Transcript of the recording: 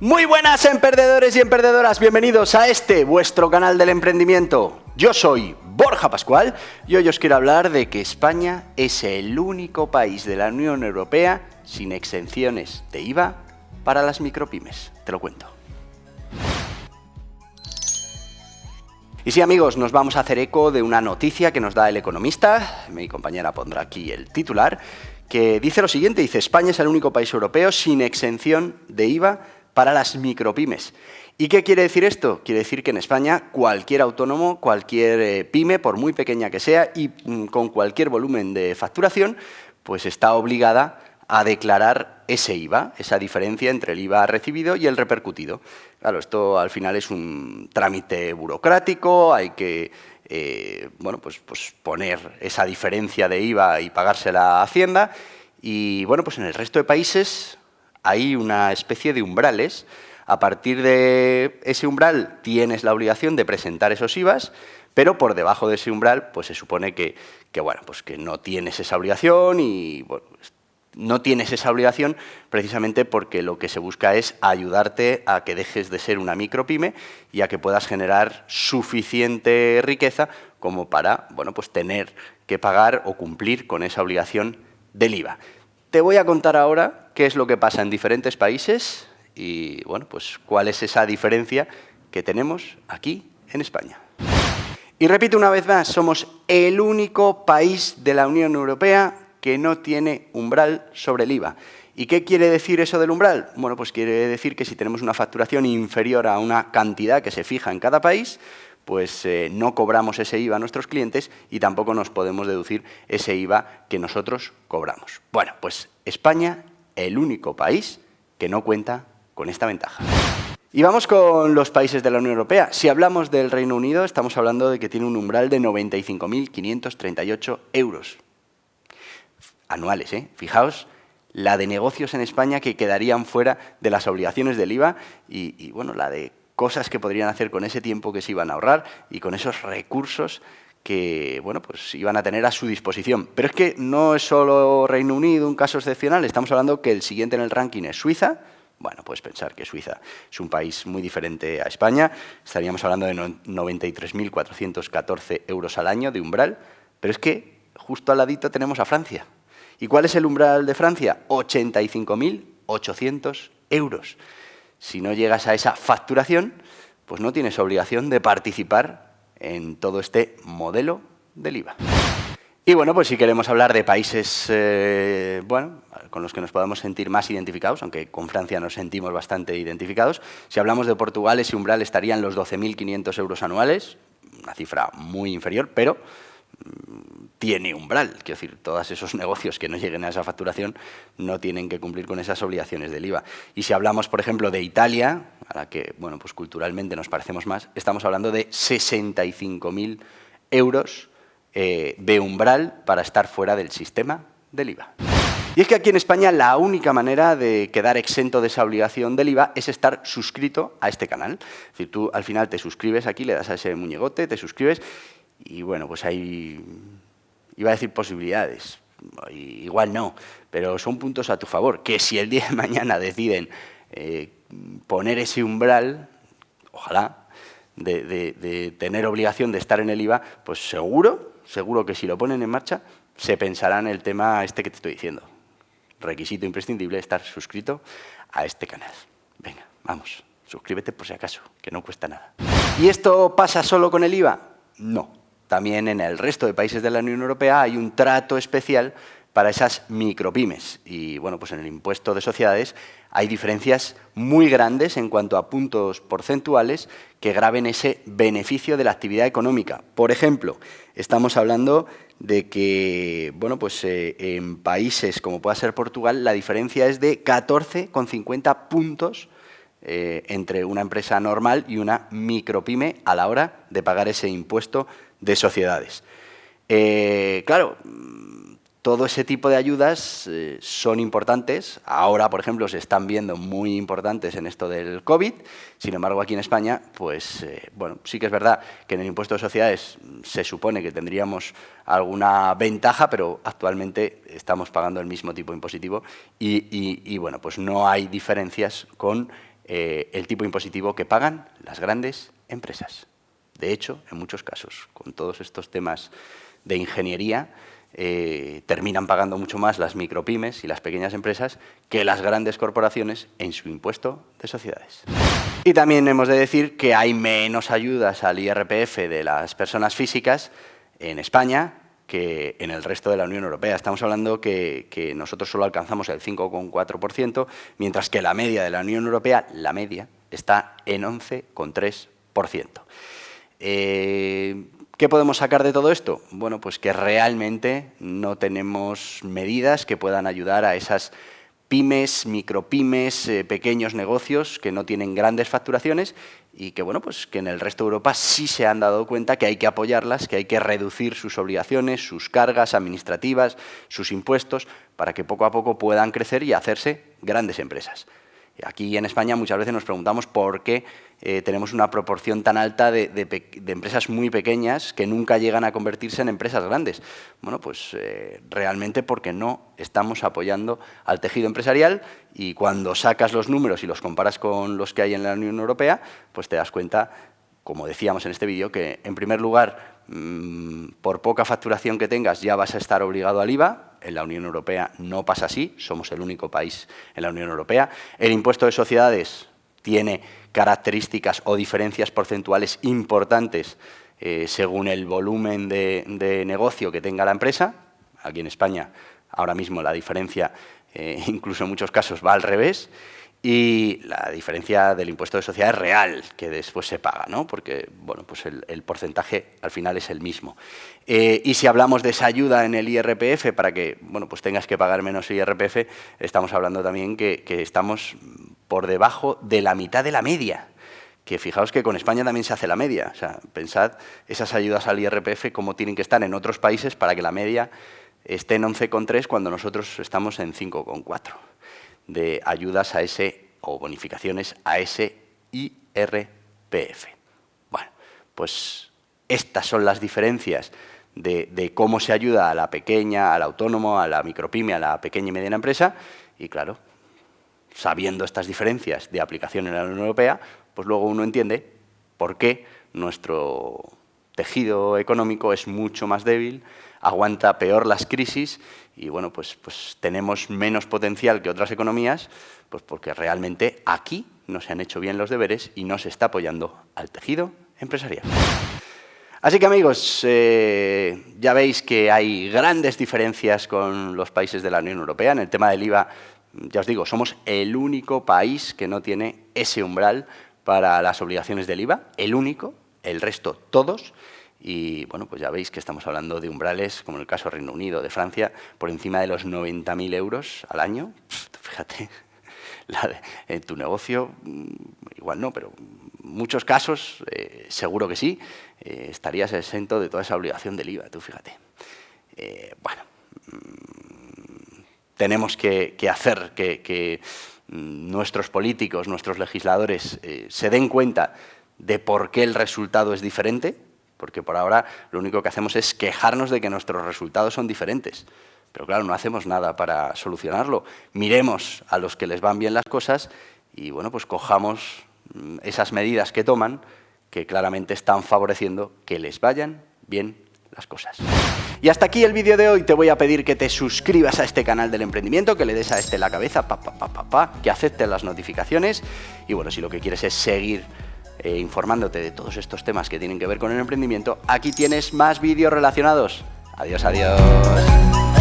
Muy buenas emprendedores y emprendedoras, bienvenidos a vuestro canal del emprendimiento. Yo soy Borja Pascual y hoy os quiero hablar de que España es el único país de la Unión Europea sin exenciones de IVA para las micropymes. Te lo cuento. Y sí, amigos, nos vamos a hacer eco de una noticia que nos da El Economista. Mi compañera pondrá aquí el titular, que dice lo siguiente, dice: España es el único país europeo sin exención de IVA para las micropymes. ¿Y qué quiere decir esto? Quiere decir que en España cualquier autónomo, cualquier pyme, por muy pequeña que sea y con cualquier volumen de facturación, pues está obligada a declarar ese IVA, esa diferencia entre el IVA recibido y el repercutido. Claro, esto al final es un trámite burocrático, hay que pues poner esa diferencia de IVA y pagársela a Hacienda. Y bueno, pues en el resto de países hay una especie de umbrales. A partir de ese umbral tienes la obligación de presentar esos IVAs, pero por debajo de ese umbral pues se supone que no tienes esa obligación y bueno, no tienes esa obligación precisamente porque lo que se busca es ayudarte a que dejes de ser una micropyme y a que puedas generar suficiente riqueza como para pues tener que pagar o cumplir con esa obligación del IVA. Te voy a contar ahora qué es lo que pasa en diferentes países y pues cuál es esa diferencia que tenemos aquí en España. Y repito una vez más, somos el único país de la Unión Europea que no tiene umbral sobre el IVA. ¿Y qué quiere decir eso del umbral? Bueno, pues quiere decir que si tenemos una facturación inferior a una cantidad que se fija en cada país, pues no cobramos ese IVA a nuestros clientes y tampoco nos podemos deducir ese IVA que nosotros cobramos. Bueno, pues España, el único país que no cuenta con esta ventaja. Y vamos con los países de la Unión Europea. Si hablamos del Reino Unido, estamos hablando de que tiene un umbral de 95.538 euros anuales, ¿eh? Fijaos la de negocios en España que quedarían fuera de las obligaciones del IVA y la de cosas que podrían hacer con ese tiempo que se iban a ahorrar y con esos recursos que pues iban a tener a su disposición. Pero es que no es solo Reino Unido un caso excepcional, estamos hablando que el siguiente en el ranking es Suiza. Bueno, puedes pensar que Suiza es un país muy diferente a España, estaríamos hablando de 93.414 euros al año de umbral, pero es que justo al ladito tenemos a Francia. ¿Y cuál es el umbral de Francia? 85.800 euros. Si no llegas a esa facturación, pues no tienes obligación de participar en todo este modelo del IVA. Y pues si queremos hablar de países con los que nos podamos sentir más identificados, aunque con Francia nos sentimos bastante identificados, si hablamos de Portugal, ese umbral estaría en los 12.500 euros anuales, una cifra muy inferior, pero tiene umbral. Quiero decir, todos esos negocios que no lleguen a esa facturación no tienen que cumplir con esas obligaciones del IVA. Y si hablamos, por ejemplo, de Italia, a la que pues culturalmente nos parecemos más, estamos hablando de 65.000 euros de umbral para estar fuera del sistema del IVA. Y es que aquí en España la única manera de quedar exento de esa obligación del IVA es estar suscrito a este canal. Es decir, tú al final te suscribes aquí, le das a ese muñegote, te suscribes y pues hay, iba a decir posibilidades, igual no, pero son puntos a tu favor, que si el día de mañana deciden poner ese umbral, ojalá, de tener obligación de estar en el IVA, pues seguro que si lo ponen en marcha se pensará en el tema que te estoy diciendo. Requisito imprescindible, estar suscrito a este canal. Venga, vamos, suscríbete por si acaso, que no cuesta nada. ¿Y esto pasa solo con el IVA? No. También en el resto de países de la Unión Europea hay un trato especial para esas micropymes. Y pues en el impuesto de sociedades hay diferencias muy grandes en cuanto a puntos porcentuales que graven ese beneficio de la actividad económica. Por ejemplo, estamos hablando de que en países como pueda ser Portugal, la diferencia es de 14,50 puntos entre una empresa normal y una micropyme a la hora de pagar ese impuesto de sociedades. Claro, todo ese tipo de ayudas son importantes. Ahora, por ejemplo, se están viendo muy importantes en esto del COVID. Sin embargo, aquí en España, pues sí que es verdad que en el impuesto de sociedades se supone que tendríamos alguna ventaja, pero actualmente estamos pagando el mismo tipo impositivo y pues no hay diferencias con el tipo impositivo que pagan las grandes empresas. De hecho, en muchos casos, con todos estos temas de ingeniería, terminan pagando mucho más las micropymes y las pequeñas empresas que las grandes corporaciones en su impuesto de sociedades. Y también hemos de decir que hay menos ayudas al IRPF de las personas físicas en España que en el resto de la Unión Europea. Estamos hablando que nosotros solo alcanzamos el 5,4%, mientras que la media de la Unión Europea, la media, está en 11,3%. ¿Qué podemos sacar de todo esto? Bueno, pues que realmente no tenemos medidas que puedan ayudar a esas pymes, micropymes, pequeños negocios que no tienen grandes facturaciones y que, bueno, pues que en el resto de Europa sí se han dado cuenta que hay que apoyarlas, que hay que reducir sus obligaciones, sus cargas administrativas, sus impuestos, para que poco a poco puedan crecer y hacerse grandes empresas. Aquí en España muchas veces nos preguntamos por qué tenemos una proporción tan alta de empresas muy pequeñas que nunca llegan a convertirse en empresas grandes. Bueno, pues realmente porque no estamos apoyando al tejido empresarial y cuando sacas los números y los comparas con los que hay en la Unión Europea, pues te das cuenta, como decíamos en este vídeo, que en primer lugar, por poca facturación que tengas ya vas a estar obligado al IVA. En la Unión Europea no pasa así, somos el único país en la Unión Europea. El impuesto de sociedades tiene características o diferencias porcentuales importantes según el volumen de negocio que tenga la empresa. Aquí en España, ahora mismo la diferencia, incluso en muchos casos, va al revés. Y la diferencia del impuesto de sociedades real, que después se paga, ¿no? Porque bueno, pues el porcentaje al final es el mismo. Y si hablamos de esa ayuda en el IRPF para que bueno, pues tengas que pagar menos IRPF, estamos hablando también que estamos por debajo de la mitad de la media. Que fijaos que con España también se hace la media. O sea, pensad esas ayudas al IRPF cómo tienen que estar en otros países para que la media esté en 11,3 cuando nosotros estamos en 5,4. De ayudas a ese, o bonificaciones a ese IRPF. Bueno, pues estas son las diferencias de cómo se ayuda a la pequeña, al autónomo, a la micropyme, a la pequeña y mediana empresa, y claro, sabiendo estas diferencias de aplicación en la Unión Europea, pues luego uno entiende por qué nuestro tejido económico es mucho más débil, aguanta peor las crisis y bueno, pues tenemos menos potencial que otras economías, pues porque realmente aquí no se han hecho bien los deberes y no se está apoyando al tejido empresarial. Así que amigos, ya veis que hay grandes diferencias con los países de la Unión Europea. En el tema del IVA, ya os digo, somos el único país que no tiene ese umbral para las obligaciones del IVA, el único, el resto todos. Y bueno, pues ya veis que estamos hablando de umbrales, como en el caso de Reino Unido, de Francia, por encima de los 90.000 euros al año. Fíjate, en tu negocio, igual no, pero en muchos casos, seguro que sí, estarías exento de toda esa obligación del IVA, tú fíjate. Bueno, tenemos que hacer que nuestros políticos, nuestros legisladores se den cuenta de por qué el resultado es diferente, porque por ahora lo único que hacemos es quejarnos de que nuestros resultados son diferentes. Pero claro, no hacemos nada para solucionarlo. Miremos a los que les van bien las cosas y bueno, pues cojamos esas medidas que toman que claramente están favoreciendo que les vayan bien las cosas. Y hasta aquí el vídeo de hoy. Te voy a pedir que te suscribas a este canal del emprendimiento, que le des a este la cabeza, que aceptes las notificaciones y bueno, si lo que quieres es seguir informándote de todos estos temas que tienen que ver con el emprendimiento, aquí tienes más vídeos relacionados. Adiós, adiós.